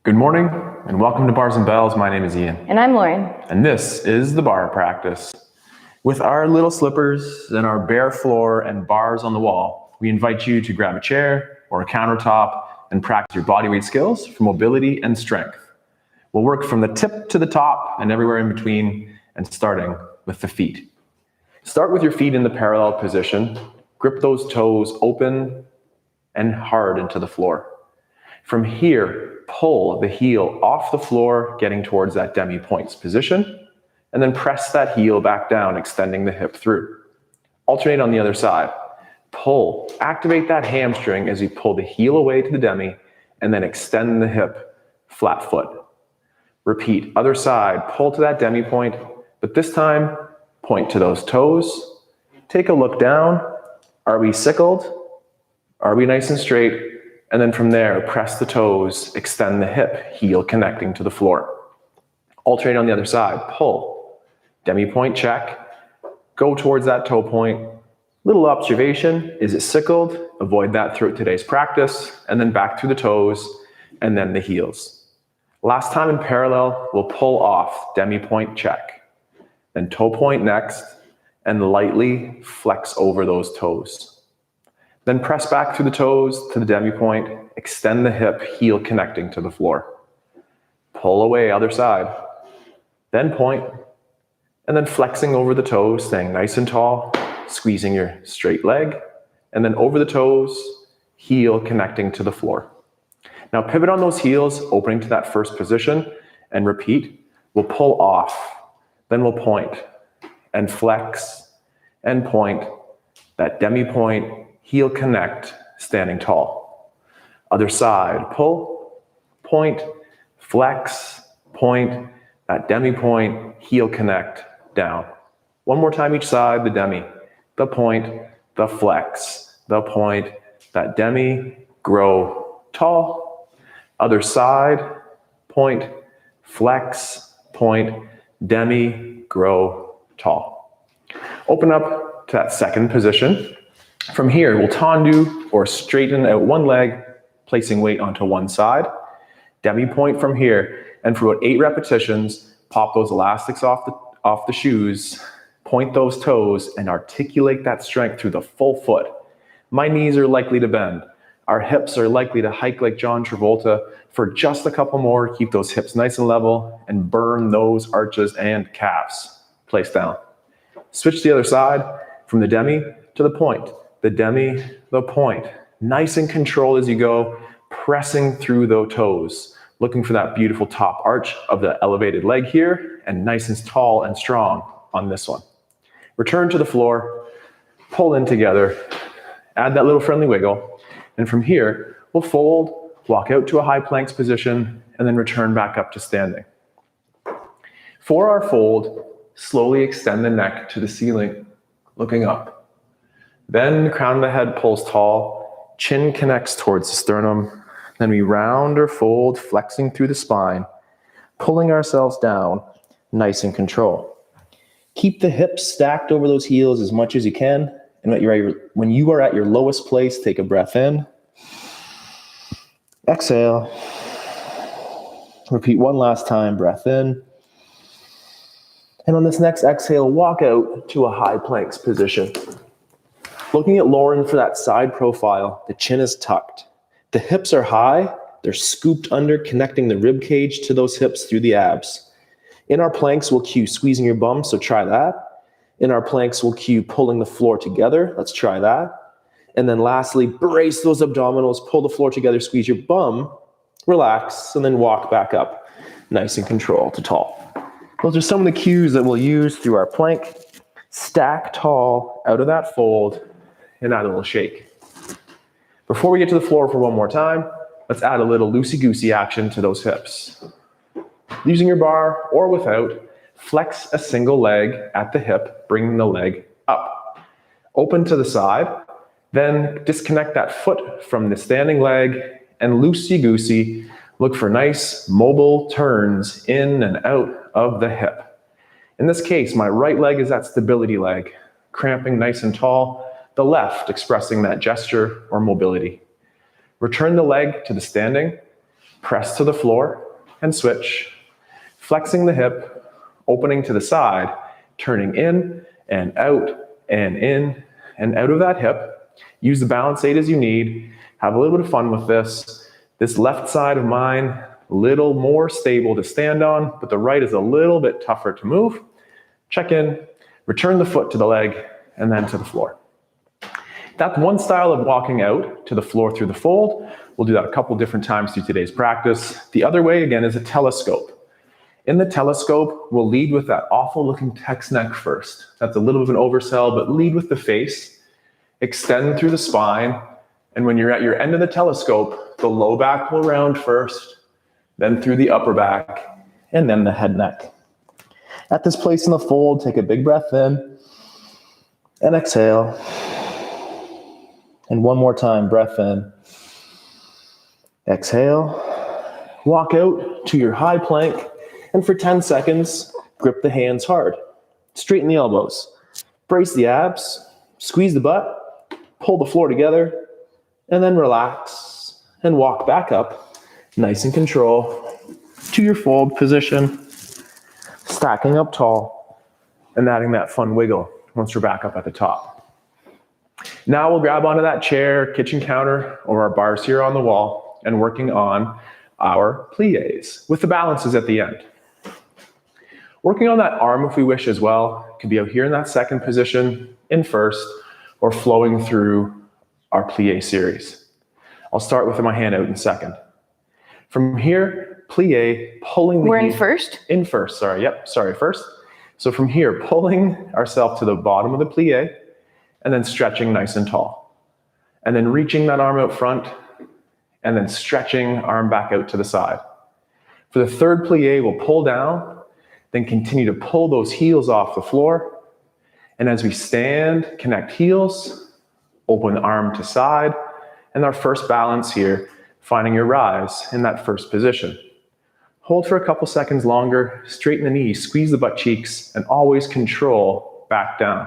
Good morning and welcome to Bars and Bells. My name is Ian. And I'm Lauren. And this is the Barre Practice. With our little slippers and our bare floor and bars on the wall, we invite you to grab a chair or a countertop and practice your bodyweight skills for mobility and strength. We'll work from the tip to the top and everywhere in between, and starting with the feet. Start with your feet in the parallel position. Grip those toes open and hard into the floor. From here, pull the heel off the floor, getting towards that demi-points position, and then press that heel back down, extending the hip through. Alternate on the other side. Pull, activate that hamstring as you pull the heel away to the demi, and then extend the hip, flat foot. Repeat, other side, pull to that demi-point, but this time, point to those toes. Take a look down. Are we sickled? Are we nice and straight? And then from there, press the toes, extend the hip, heel connecting to the floor. Alternate on the other side. Pull, demi-point check, go towards that toe point. Little observation, is it sickled? Avoid that throughout today's practice, and then back through the toes, and then the heels. Last time in parallel, we'll pull off, demi-point check. Then toe point next, and lightly flex over those toes. Then press back through the toes to the demi-point, extend the hip, heel connecting to the floor. Pull away, other side. Then point, and then flexing over the toes, staying nice and tall, squeezing your straight leg, and then over the toes, heel connecting to the floor. Now pivot on those heels, opening to that first position, and repeat. We'll pull off, then we'll point, and flex, and point, that demi-point, heel connect, standing tall. Other side, pull, point, flex, point, that demi-point, heel connect, down. One more time each side, the demi, the point, the flex, the point, that demi, grow, tall. Other side, point, flex, point, demi, grow, tall. Open up to that second position. From here, we'll tendu or straighten out one leg, placing weight onto one side. Demi-point from here, and for about 8 repetitions, pop those elastics off the shoes, point those toes, and articulate that strength through the full foot. My knees are likely to bend. Our hips are likely to hike like John Travolta. For just a couple more, keep those hips nice and level, and burn those arches and calves. Place down. Switch to the other side, from the demi to the point. The demi, the point. Nice and controlled as you go, pressing through those toes, looking for that beautiful top arch of the elevated leg here, and nice and tall and strong on this one. Return to the floor, pull in together, add that little friendly wiggle, and from here, we'll fold, walk out to a high planks position, and then return back up to standing. For our fold, slowly extend the neck to the ceiling, looking up. Then the crown of the head pulls tall, chin connects towards the sternum. Then we round or fold, flexing through the spine, pulling ourselves down, nice and control. Keep the hips stacked over those heels as much as you can. And when you are at your lowest place, take a breath in. Exhale. Repeat one last time, breath in. And on this next exhale, walk out to a high planks position. Looking at Lauren for that side profile, the chin is tucked. The hips are high, they're scooped under, connecting the rib cage to those hips through the abs. In our planks, we'll cue squeezing your bum, so try that. In our planks, we'll cue pulling the floor together, let's try that. And then lastly, brace those abdominals, pull the floor together, squeeze your bum, relax, and then walk back up, nice and controlled to tall. Those are some of the cues that we'll use through our plank. Stack tall, out of that fold, and add a little shake. Before we get to the floor for one more time, let's add a little loosey-goosey action to those hips. Using your bar or without, flex a single leg at the hip, bringing the leg up. Open to the side, then disconnect that foot from the standing leg, and loosey-goosey, look for nice mobile turns in and out of the hip. In this case, my right leg is that stability leg, cramping nice and tall, the left expressing that gesture or mobility. Return the leg to the standing, Press to the floor and switch. Flexing the hip, opening to the side, turning in and out and in and out of that hip. Use the balance aid as you need. Have a little bit of fun with this. This left side of mine, a little more stable to stand on, but the right is a little bit tougher to move. Check in, return the foot to the leg, and then to the floor. That's one style of walking out to the floor through the fold. We'll do that a couple different times through today's practice. The other way, again, is a telescope. In the telescope, we'll lead with that awful looking text neck first. That's a little bit of an oversell, but lead with the face. Extend through the spine. And when you're at your end of the telescope, the low back will round first, then through the upper back, and then the head neck. At this place in the fold, take a big breath in and exhale. And one more time, breath in. Exhale. Walk out to your high plank. And for 10 seconds, grip the hands hard. Straighten the elbows. Brace the abs. Squeeze the butt. Pull the floor together. And then relax and walk back up, nice and control, to your fold position. Stacking up tall and adding that fun wiggle once we're back up at the top. Now we'll grab onto that chair, kitchen counter, or our bars here on the wall and working on our plies with the balances at the end. Working on that arm if we wish as well. It could be out here in that second position, in first, or flowing through our plie series. I'll start with my hand out in second. From here, plie, pulling the We're heel. in first? In first, sorry, yep, sorry, first. So from here, pulling ourselves to the bottom of the plie, and then stretching nice and tall. And then reaching that arm out front, and then stretching arm back out to the side. For the third plie, we'll pull down, then continue to pull those heels off the floor. And as we stand, connect heels, open the arm to side, and our first balance here, finding your rise in that first position. Hold for a couple seconds longer, straighten the knees, squeeze the butt cheeks, and always control back down.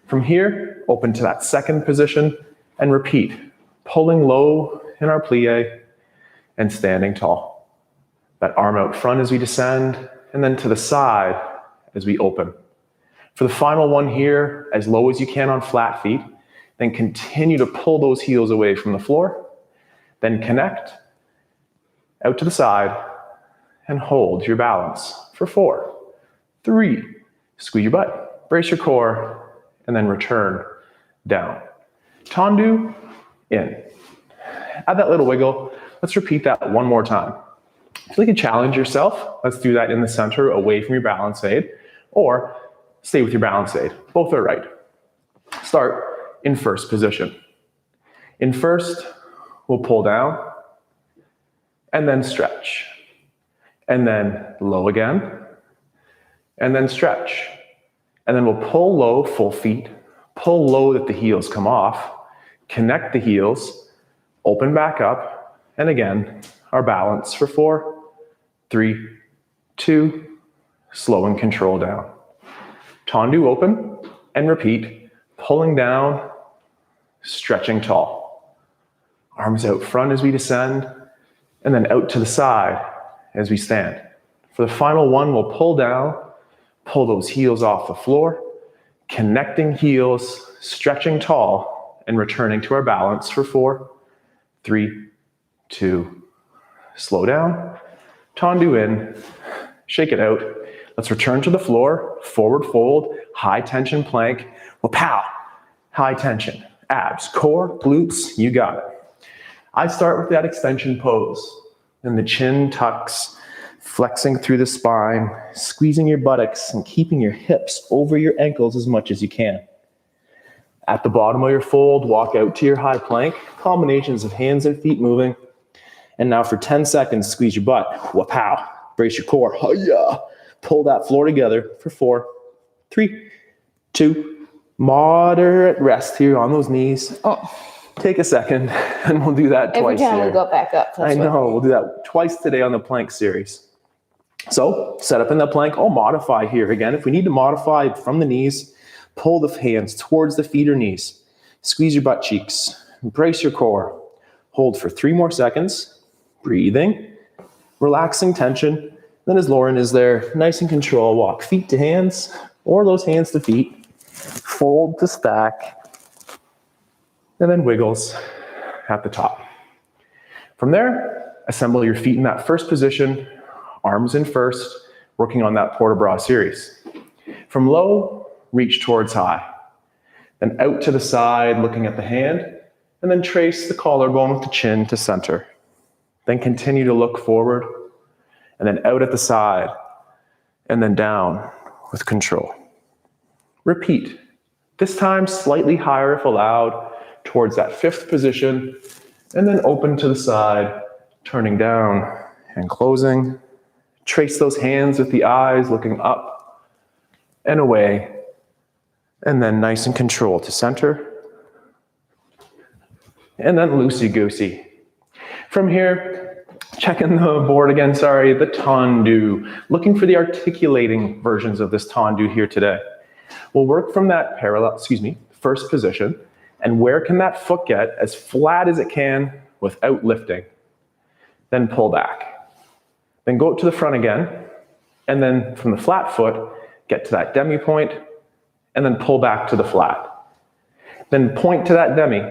From here, open to that second position and repeat, pulling low in our plie and standing tall. That arm out front as we descend, and then to the side as we open. For the final one here, as low as you can on flat feet, then continue to pull those heels away from the floor, then connect, out to the side, and hold your balance for 4, 3, squeeze your butt, brace your core, and then return down. Tendu, in. Add that little wiggle. Let's repeat that one more time. If you can challenge yourself, let's do that in the center, away from your balance aid, or stay with your balance aid. Both are right. Start in first position. In first, we'll pull down, and then stretch. And then low again, and then stretch. And then we'll pull low, full feet, pull low that the heels come off, connect the heels, open back up, and again, our balance for 4, 3, 2, slow and control down. Tendu open, and repeat, pulling down, stretching tall. Arms out front as we descend, and then out to the side as we stand. For the final one, we'll pull down, pull those heels off the floor, connecting heels, stretching tall, and returning to our balance for 4, 3, 2, slow down, tendu in, shake it out. Let's return to the floor, forward fold, high tension plank, pow, high tension, abs, core, glutes, you got it. I start with that extension pose, and the chin tucks, flexing through the spine, squeezing your buttocks and keeping your hips over your ankles as much as you can. At the bottom of your fold, walk out to your high plank, combinations of hands and feet moving. And now for 10 seconds, squeeze your butt, pow, brace your core, hi-ya. Pull that floor together for 4, 3, 2, moderate rest here on those knees. Take a second, and we'll do that twice Every time here. we go back up. I know, we'll do that twice today on the plank series. So, set up in the plank, I'll modify here. Again, if we need to modify from the knees, pull the hands towards the feet or knees. Squeeze your butt cheeks, brace your core. Hold for 3 more seconds, Breathing, relaxing tension. Then as Lauren is there, nice and control, walk feet to hands or those hands to feet. Fold to stack. And then wiggles at the top. From there, assemble your feet in that first position, arms in first, working on that port de bras series. From low, reach towards high. Then out to the side, looking at the hand, and then trace the collarbone with the chin to center. Then continue to look forward, and then out at the side, and then down with control. Repeat. This time slightly higher if allowed, towards that fifth position, and then open to the side, turning down and closing. Trace those hands with the eyes, looking up and away, and then nice and control to center. And then loosey-goosey. From here, checking the board again, the tendu. Looking for the articulating versions of this tendu here today. We'll work from that first position, and where can that foot get as flat as it can without lifting? Then pull back. Then go to the front again, and then from the flat foot, get to that demi point, and then pull back to the flat. Then point to that demi,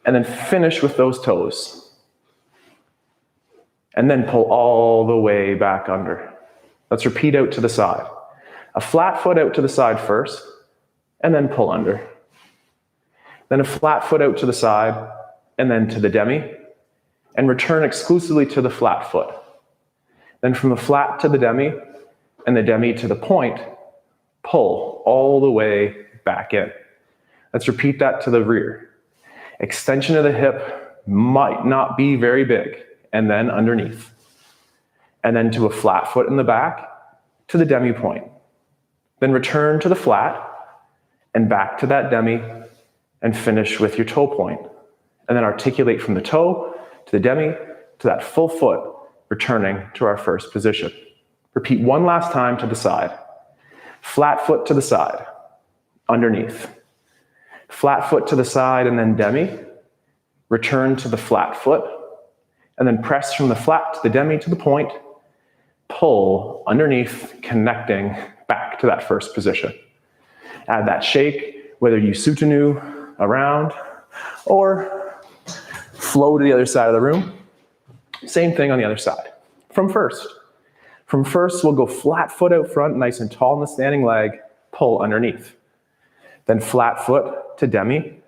and then finish with those toes. And then pull all the way back under. Let's repeat out to the side. A flat foot out to the side first, and then pull under. Then a flat foot out to the side, and then to the demi, and return exclusively to the flat foot. Then from the flat to the demi, and the demi to the point, pull all the way back in. Let's repeat that to the rear. Extension of the hip might not be very big, and then underneath. And then to a flat foot in the back, to the demi point. Then return to the flat, and back to that demi, and finish with your toe point. And then articulate from the toe, to the demi, to that full foot, returning to our first position. Repeat one last time to the side. Flat foot to the side, underneath. Flat foot to the side and then demi. Return to the flat foot. And then press from the flat to the demi to the point. Pull underneath, connecting back to that first position. Add that shake, whether you sutanu around or flow to the other side of the room. Same thing on the other side. From first. From first, we'll go flat foot out front, nice and tall in the standing leg, pull underneath. Then flat foot to demi,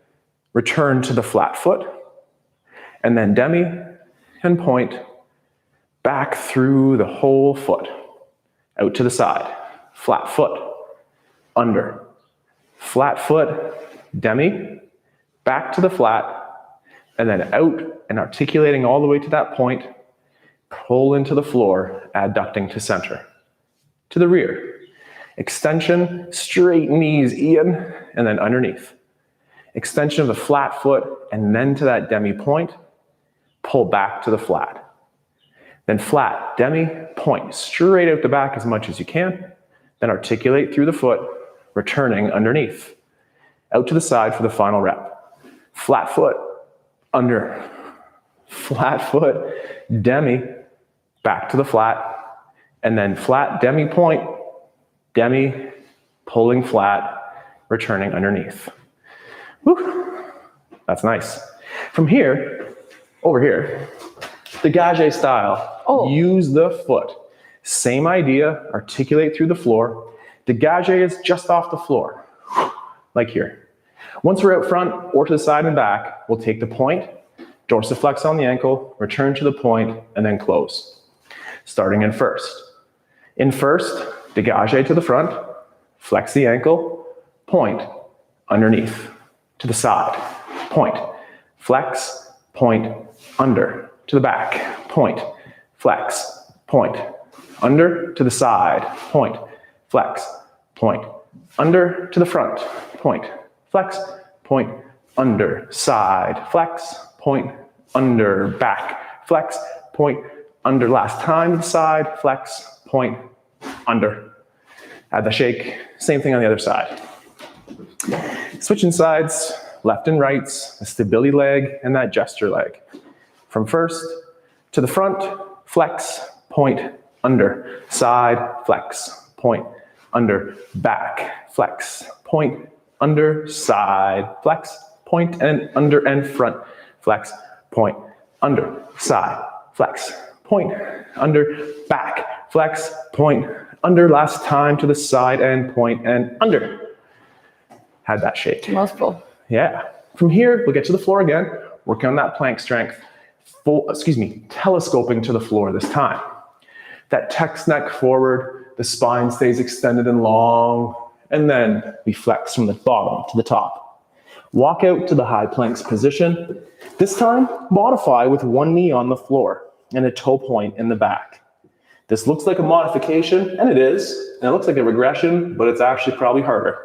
return to the flat foot, and then demi and point back through the whole foot, out to the side, flat foot, under, flat foot, demi, back to the flat, and then out and articulating all the way to that point, pull into the floor, adducting to center. To the rear. Extension, straight knees in, and then underneath. Extension of the flat foot, and then to that demi point, pull back to the flat. Then flat, demi, point, straight out the back as much as you can. Then articulate through the foot, returning underneath. Out to the side for the final rep. Flat foot, under. Flat foot, demi, back to the flat, and then flat, demi point, demi, pulling flat, returning underneath. Whew. That's nice. From here, over here, dégagé style. Oh. Use the foot. Same idea, articulate through the floor. Dégagé is just off the floor, like here. Once we're out front or to the side and back, we'll take the point, dorsiflex on the ankle, return to the point, and then close. Starting in first. In first, dégagé to the front, flex the ankle, point, underneath, to the side, point, flex, point, under, to the back, point, flex, point, under, to the side, point, flex, point, under, to the front, point, flex, point, under, side, flex, point, under, back, flex, point, under, last time, side, flex, point, under. Add the shake, same thing on the other side. Switching sides, left and rights, a stability leg, and that gesture leg. From first, to the front, flex, point, under, side, flex, point, under, back, flex, point, under, side, flex, point, and under and front, flex, point, under, side, flex, point, under, back, flex, point, under, last time to the side and point and under. Had that shake. Mouthful. Yeah. From here, we'll get to the floor again, working on that plank strength. Telescoping to the floor this time. That text neck forward, the spine stays extended and long, and then we flex from the bottom to the top. Walk out to the high planks position. This time, modify with one knee on the floor and a toe point in the back. This looks like a modification, and it is, and it looks like a regression, but it's actually probably harder.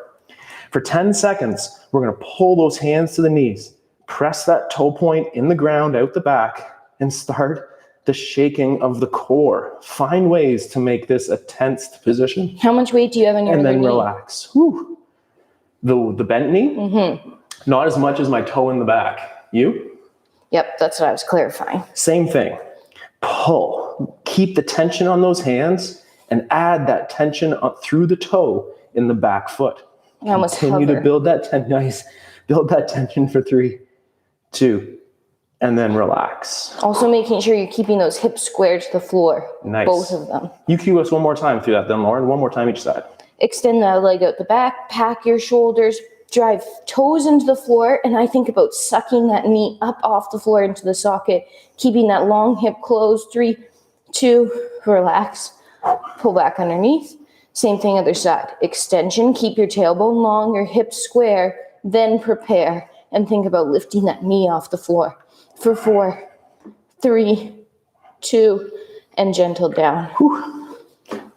For 10 seconds, we're going to pull those hands to the knees, press that toe point in the ground out the back, and start the shaking of the core. Find ways to make this a tensed position. How much weight do you have in your And then knee? relax. Whew. The bent knee? Mm-hmm. Not as much as my toe in the back. You? Yep, that's what I was clarifying. Same thing. Pull. Keep the tension on those hands and add that tension up through the toe in the back foot. I almost Continue hover. to build that tension. Nice. Build that tension for 3, 2, and then relax. Also making sure you're keeping those hips square to the floor. Nice. Both of them. You cue us one more time through that then, Lauren. One more time each side. Extend that leg out the back, pack your shoulders, drive toes into the floor, and I think about sucking that knee up off the floor into the socket, keeping that long hip closed. 3, 2, relax. Pull back underneath. Same thing other side. Extension, keep your tailbone long, your hips square, then prepare and think about lifting that knee off the floor. For 4, 3, 2, and gentle down. Whew.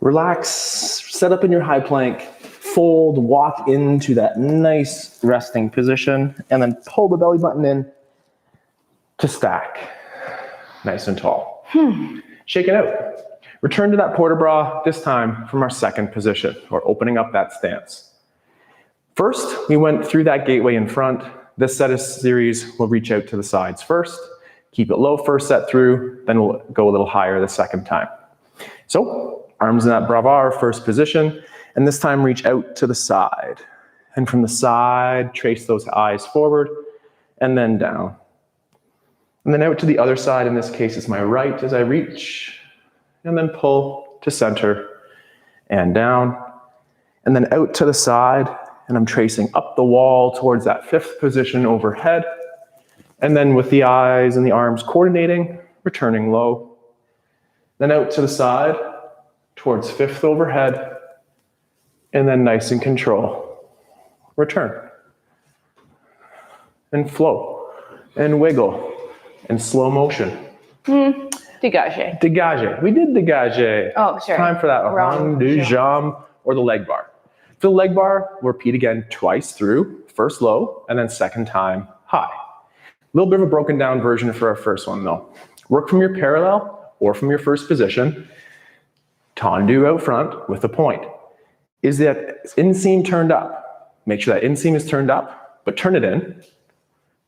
Relax, set up in your high plank, fold, walk into that nice resting position, and then pull the belly button in to stack. Nice and tall. Shake it out. Return to that port de bras, this time from our second position, or opening up that stance. First, we went through that gateway in front. This set of series will reach out to the sides first. Keep it low first set through, then we'll go a little higher the second time. So, arms in that bravard, first position, and this time reach out to the side. And from the side, trace those eyes forward, and then down. And then out to the other side, in this case it's my right as I reach, and then pull to center, and down, and then out to the side, and I'm tracing up the wall towards that fifth position overhead. And then with the eyes and the arms coordinating, returning low. Then out to the side, towards fifth overhead. And then nice and control. Return. And flow. And wiggle. And slow motion. Dégagé. Dégagé. We did dégagé. Oh, sure. Time for that Wrong. rond du jambe or the leg bar. For the leg bar, repeat again twice through, first low, and then second time high. A little bit of a broken down version for our first one though. Work from your parallel or from your first position. Tendu out front with a point. Is that inseam turned up? Make sure that inseam is turned up, but turn it in.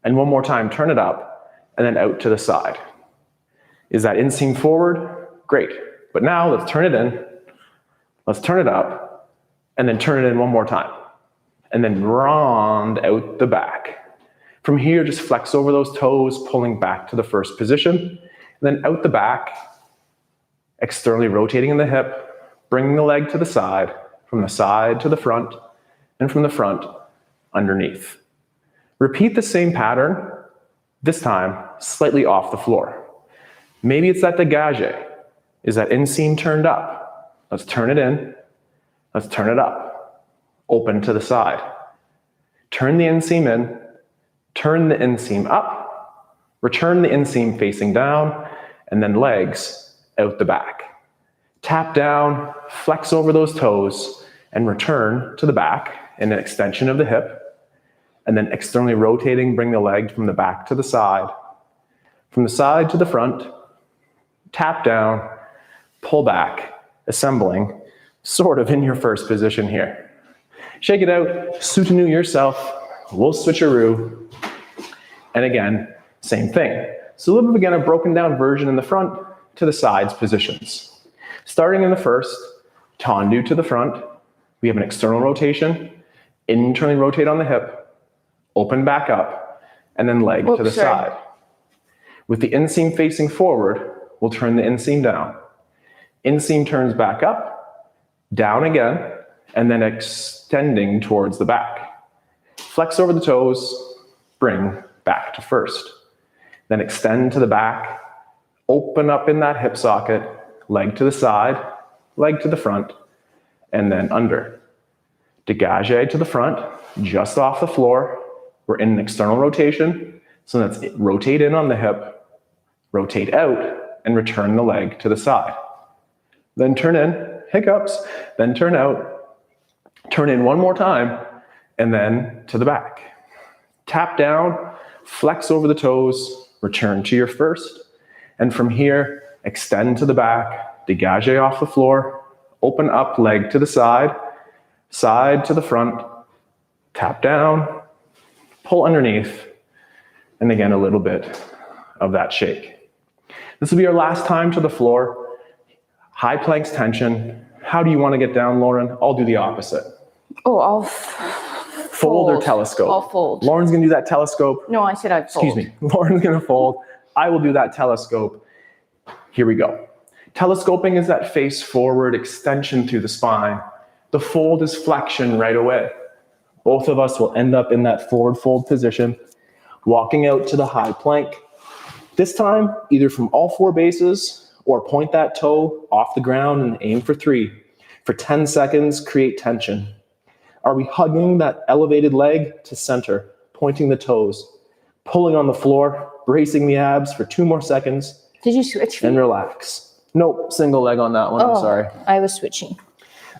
And one more time, turn it up, and then out to the side. Is that inseam forward? Great. But now let's turn it in. Let's turn it up. And then turn it in one more time. And then round out the back. From here, just flex over those toes, pulling back to the first position. And then out the back, externally rotating in the hip, bringing the leg to the side, from the side to the front, and from the front, underneath. Repeat the same pattern, this time, slightly off the floor. Maybe it's that dégagé. Is that inseam turned up? Let's turn it in. Let's turn it up. Open to the side. Turn the inseam in. Turn the inseam up. Return the inseam facing down. And then legs out the back. Tap down, flex over those toes, and return to the back in an extension of the hip. And then externally rotating, bring the leg from the back to the side. From the side to the front. Tap down, pull back, assembling, sort of in your first position here. Shake it out, soutenu yourself, we'll switcheroo. And again, same thing. So a little bit again, a broken down version in the front to the sides positions. Starting in the first, tendu to the front. We have an external rotation, internally rotate on the hip, open back up, and then leg to the side. With the inseam facing forward, we'll turn the inseam down. Inseam turns back up, down again, and then extending towards the back. Flex over the toes, bring back to first. Then extend to the back, open up in that hip socket, leg to the side, leg to the front, and then under. Dégagé to the front, just off the floor. We're in an external rotation, so that's it. Rotate in on the hip, rotate out, and return the leg to the side. Then turn in, hiccups, then turn out, turn in one more time, and then to the back. Tap down, flex over the toes, return to your first, and from here, extend to the back, dégagé off the floor, open up leg to the side, side to the front, tap down, pull underneath, and again, a little bit of that shake. This will be our last time to the floor. High planks tension. How do you want to get down, Lauren? I'll do the opposite. Oh, I'll fold or telescope? I'll fold. Lauren's going to do that telescope. No, I said I'd fold. Excuse me. Lauren's going to fold. I will do that telescope. Here we go. Telescoping is that face forward extension through the spine. The fold is flexion right away. Both of us will end up in that forward fold position, walking out to the high plank. This time, either from all four bases or point that toe off the ground and aim for 3. For 10 seconds, create tension. Are we hugging that elevated leg to center, pointing the toes, pulling on the floor, bracing the abs for 2 more seconds? Did you switch? And relax. Nope, single leg on that one, I'm sorry. I was switching.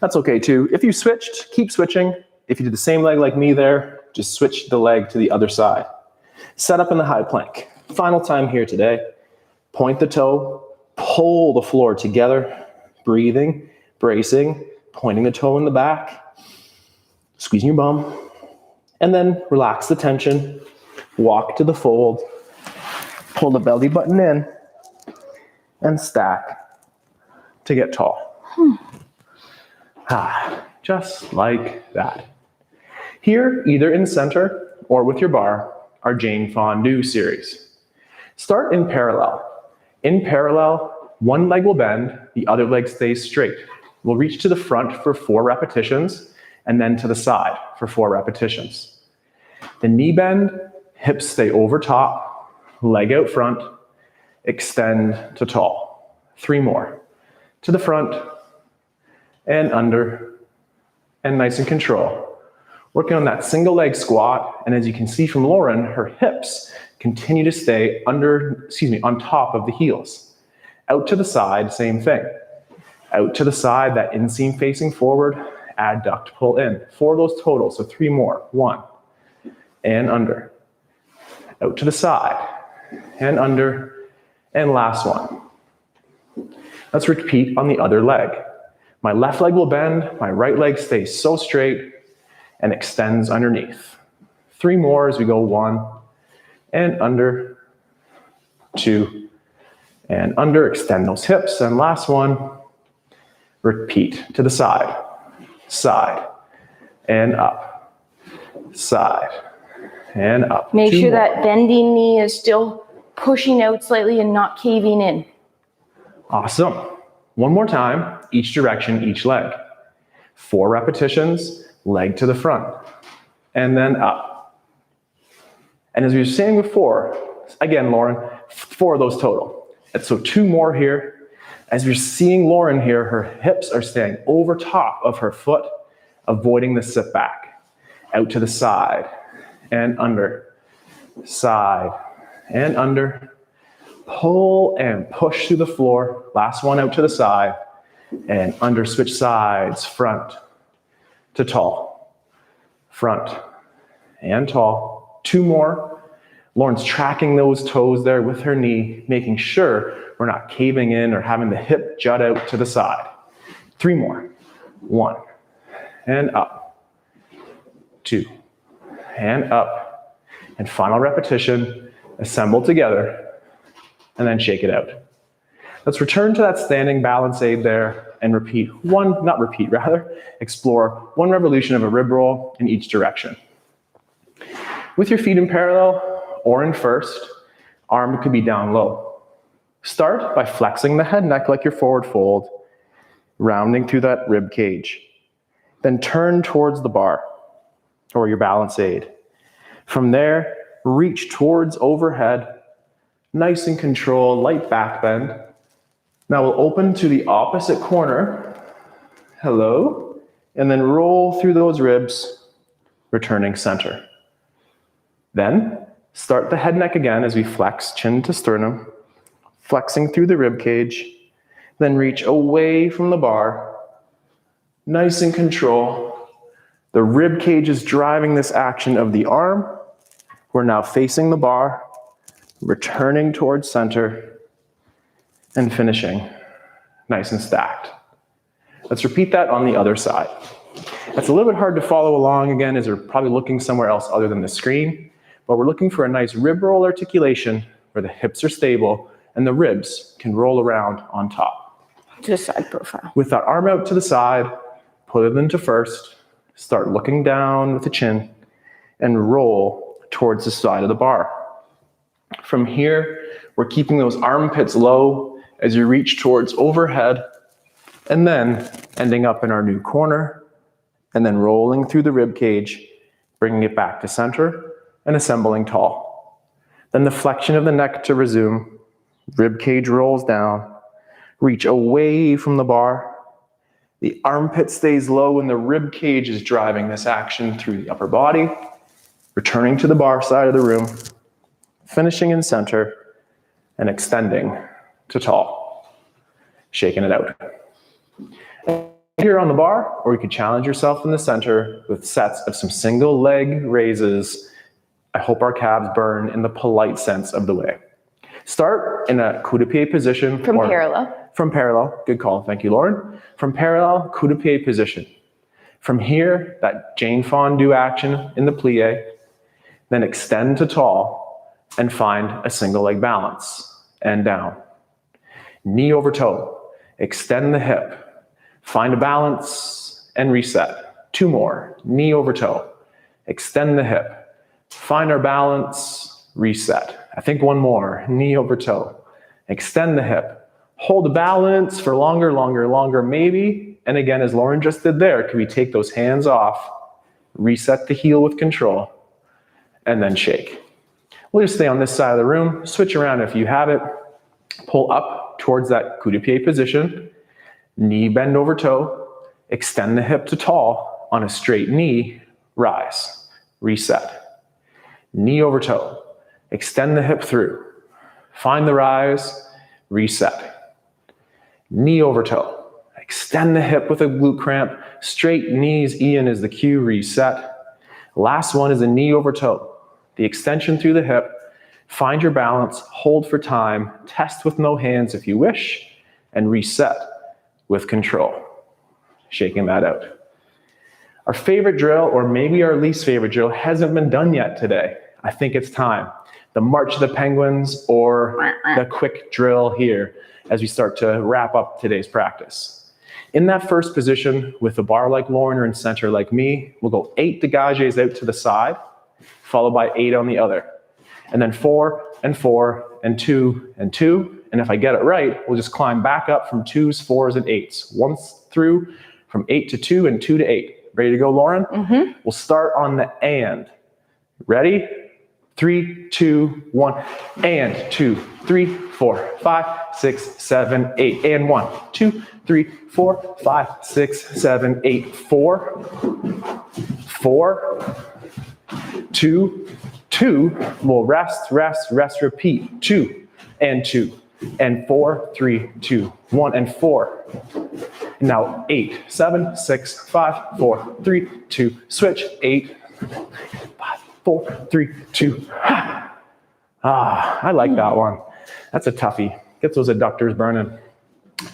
That's okay too. If you switched, keep switching. If you did the same leg like me there, just switch the leg to the other side. Set up in the high plank. Final time here today. Point the toe, pull the floor together, breathing, bracing, pointing the toe in the back, squeezing your bum, and then relax the tension, walk to the fold, pull the belly button in, and stack to get tall. Just like that. Here, either in center or with your bar, our Jane Fondue series. Start in parallel. In parallel, one leg will bend, the other leg stays straight. We'll reach to the front for 4 repetitions, and then to the side for 4 repetitions. The knee bend, hips stay over top, leg out front, extend to tall. 3 more. To the front, and under, and nice and control. Working on that single leg squat, and as you can see from Lauren, her hips continue to stay on top of the heels. Out to the side, same thing. Out to the side, that inseam facing forward, adduct, pull in. 4 of those total, so 3 more. 1, and under. Out to the side, and under, and last one. Let's repeat on the other leg. My left leg will bend, my right leg stays so straight and extends underneath. 3 more as we go 1, and under, 2, and under, extend those hips, and last one, repeat to the side, side, and up, side, and up. Make 2 sure more. that bending knee is still pushing out slightly and not caving in. Awesome. 1 more time, each direction, each leg. 4 repetitions, leg to the front, and then up. And as we were saying before, again, Lauren, 4 of those total. And so 2 more here. As you're seeing Lauren here, her hips are staying over top of her foot, avoiding the sit back. Out to the side, and under, side, and under. Pull and push through the floor. Last one out to the side, and under, switch sides, front to tall, front and tall. 2 more. Lauren's tracking those toes there with her knee, making sure we're not caving in or having the hip jut out to the side. 3 more. 1, and up. 2, and up. And final repetition, assemble together, and then shake it out. Let's return to that standing balance aid there and explore one revolution of a rib roll in each direction. With your feet in parallel or in first, arm could be down low. Start by flexing the head neck like your forward fold, rounding through that rib cage. Then turn towards the bar or your balance aid. From there, reach towards overhead, nice and controlled, light back bend. Now we'll open to the opposite corner. Hello. And then roll through those ribs, returning center. Then start the head neck again as we flex chin to sternum, flexing through the rib cage. Then reach away from the bar, nice and control. The rib cage is driving this action of the arm. We're now facing the bar, returning towards center, and finishing nice and stacked. Let's repeat that on the other side. That's a little bit hard to follow along again as you're probably looking somewhere else other than the screen, but we're looking for a nice rib roll articulation where the hips are stable and the ribs can roll around on top. To side profile. With that arm out to the side, put it into first, start looking down with the chin, and roll towards the side of the bar. From here, we're keeping those armpits low as you reach towards overhead, and then ending up in our new corner, and then rolling through the rib cage, bringing it back to center, and assembling tall. Then the flexion of the neck to resume, rib cage rolls down, reach away from the bar. The armpit stays low and the rib cage is driving this action through the upper body, returning to the bar side of the room, finishing in center, and extending to tall, shaking it out. Here on the bar, or you could challenge yourself in the center with sets of some single leg raises. I hope our calves burn in the polite sense of the way. Start in a coup de pied position. From parallel. From parallel. Good call. Thank you, Lauren. From parallel, coup de pied position. From here, that Jane Fonda action in the plie. Then extend to tall and find a single leg balance and down. Knee over toe. Extend the hip. Find a balance and reset. Two more. Knee over toe. Extend the hip. Find our balance, reset. I think one more. Knee over toe. Extend the hip. Hold the balance for longer, maybe. And again, as Lauren just did there, can we take those hands off, reset the heel with control, and then shake. We'll just stay on this side of the room. Switch around if you have it. Pull up towards that coup de pied position. Knee bend over toe. Extend the hip to tall. On a straight knee, rise. Reset. Knee over toe. Extend the hip through. Find the rise. Reset. Knee over toe. Extend the hip with a glute cramp. Straight knees, Ian is the cue, reset. Last one is a knee over toe. The extension through the hip. Find your balance, hold for time, test with no hands if you wish, and reset with control. Shaking that out. Our favorite drill, or maybe our least favorite drill, hasn't been done yet today. I think it's time. The March of the Penguins or the quick drill here as we start to wrap up today's practice. In that first position, with a bar like Lauren or in center like me, we'll go 8 dégagés out to the side, followed by 8 on the other. And then 4 and 4 and 2 and 2. And if I get it right, we'll just climb back up from 2s, 4s, and 8s. Once through from 8 to 2 and 2 to 8. Ready to go, Lauren? Mm-hmm. We'll start on the and. Ready? 3, 2, 1. And 2, 3, 4, 5, 6, 7, 8. And 1, 2, 3, 4, 5, 6, 7, 8. 4, 4, 2, 2. We'll rest, repeat. 2 and 2. And 4, 3, 2, 1, and 4. Now 8, 7, 6, 5, 4, 3, 2, switch. 8, 5, 4, 3, 2. I like that one. That's a toughie. Gets those adductors burning.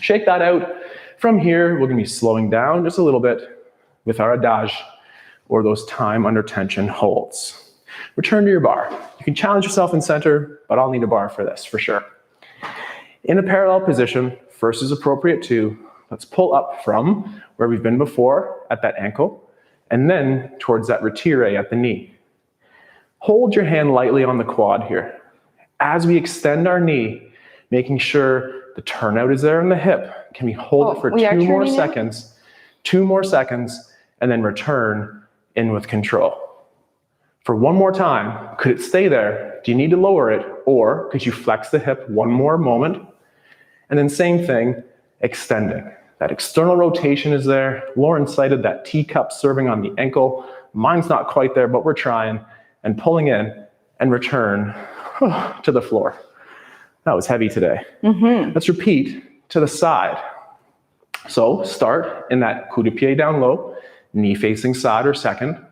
Shake that out. From here, we're going to be slowing down just a little bit with our adage, or those time under tension holds. Return to your bar. You can challenge yourself in center, but I'll need a bar for this for sure. In a parallel position, first is appropriate too. Let's pull up from where we've been before at that ankle, and then towards that retire at the knee. Hold your hand lightly on the quad here. As we extend our knee, making sure the turnout is there in the hip, can we hold it for 2 more seconds, 2 more seconds, and then return in with control. For 1 more time, could it stay there? Do you need to lower it? Or could you flex the hip 1 more moment? And then same thing, extending. That external rotation is there. Lauren cited that teacup serving on the ankle. Mine's not quite there, but we're trying. And pulling in and return to the floor. That was heavy today. Let's repeat to the side. So start in that coup de pied down low, knee facing side or second.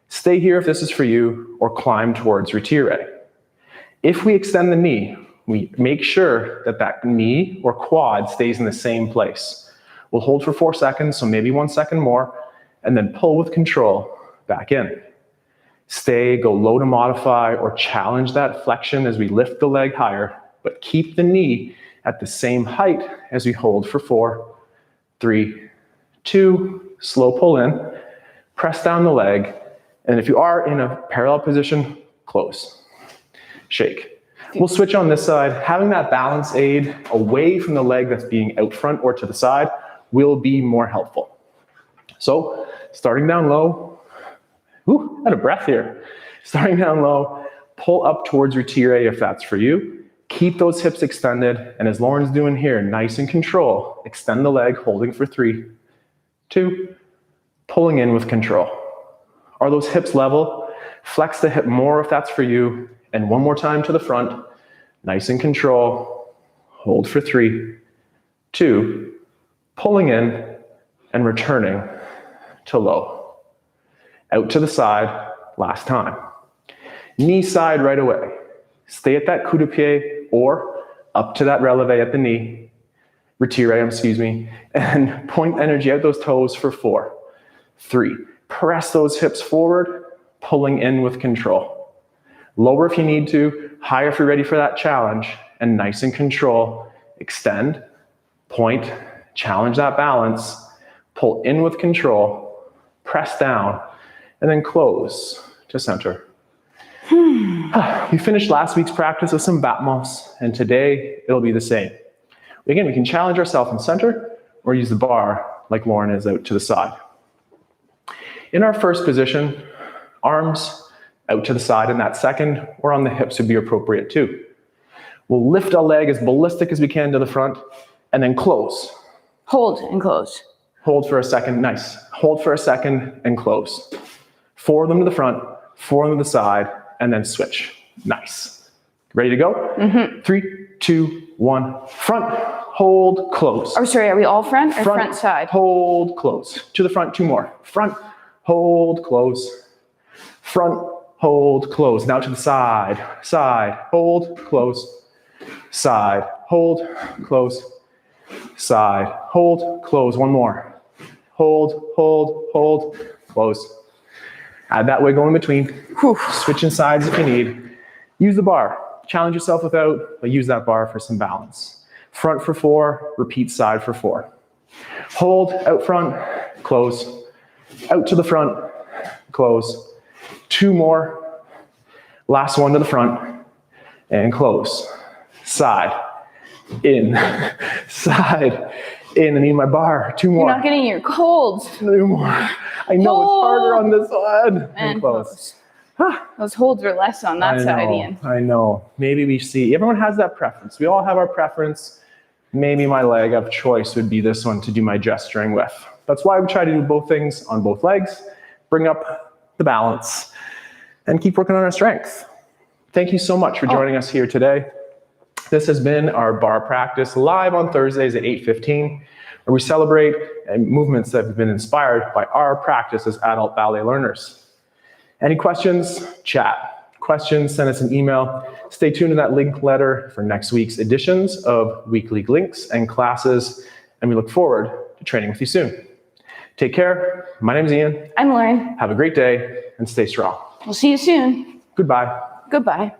Stay here if this is for you, or climb towards retire. If we extend the knee, we make sure that that knee or quad stays in the same place. We'll hold for 4 seconds, so maybe 1 second more, and then pull with control back in. Stay, go low to modify, or challenge that flexion as we lift the leg higher, but keep the knee at the same height as we hold for 4, 3, 2, slow pull in, press down the leg, and if you are in a parallel position, close, shake. We'll switch on this side. Having that balance aid away from the leg that's being out front or to the side will be more helpful. So starting down low, out of breath here. Starting down low, pull up towards retire if that's for you. Keep those hips extended, and as Lauren's doing here, nice and control. Extend the leg, holding for 3, 2, pulling in with control. Are those hips level? Flex the hip more if that's for you. And 1 more time to the front, nice and control. Hold for 3, 2, pulling in and returning to low. Out to the side, last time. Knee side right away. Stay at that coup de pied or up to that releve at the knee. Retire, and point energy out those toes for 4, 3. Press those hips forward, pulling in with control. Lower if you need to, higher if you're ready for that challenge, and nice and control. Extend, point, challenge that balance, pull in with control, press down, and then close to center. We finished last week's practice with some Batmos, and today it'll be the same. Again, we can challenge ourselves in center or use the bar like Lauren is out to the side. In our first position, arms out to the side in that second, or on the hips would be appropriate too. We'll lift a leg as ballistic as we can to the front, and then close. Hold and close. Hold for a second, nice. Hold for a second and close. 4 of them to the front, 4 of them to the side, and then switch. Nice. Ready to go? 3, 2, 1, front, hold, close. Oh, sorry, are we all front or front side? Hold, close. To the front, 2 more. Front, hold, close. Front, hold, close. Now to the side, side, hold, close. Side, hold, close. Side, hold, close. 1 more. Hold, hold, hold, close. Add that wiggle in between. Switching sides if you need. Use the bar. Challenge yourself without, but use that bar for some balance. Front for 4, repeat side for 4. Hold, out front, close. Out to the front, close. 2 more. Last one to the front, and close. Side, in, side, in. I need my bar. 2 more. You're not getting your colds. 2 more. I know it's harder on this side. And close. Those holds are less on that side, Ian. I know. Maybe we see. Everyone has that preference. We all have our preference. Maybe my leg of choice would be this one to do my gesturing with. That's why we try to do both things on both legs. Bring up the balance and keep working on our strength. Thank you so much for joining us here today. This has been our bar practice live on Thursdays at 8:15, where we celebrate movements that have been inspired by our practice as adult ballet learners. Any questions? Chat. Questions, send us an email. Stay tuned to that link letter for next week's editions of weekly links and classes, and we look forward to training with you soon. Take care. My name is Ian. I'm Lauren. Have a great day and stay strong. We'll see you soon. Goodbye. Goodbye.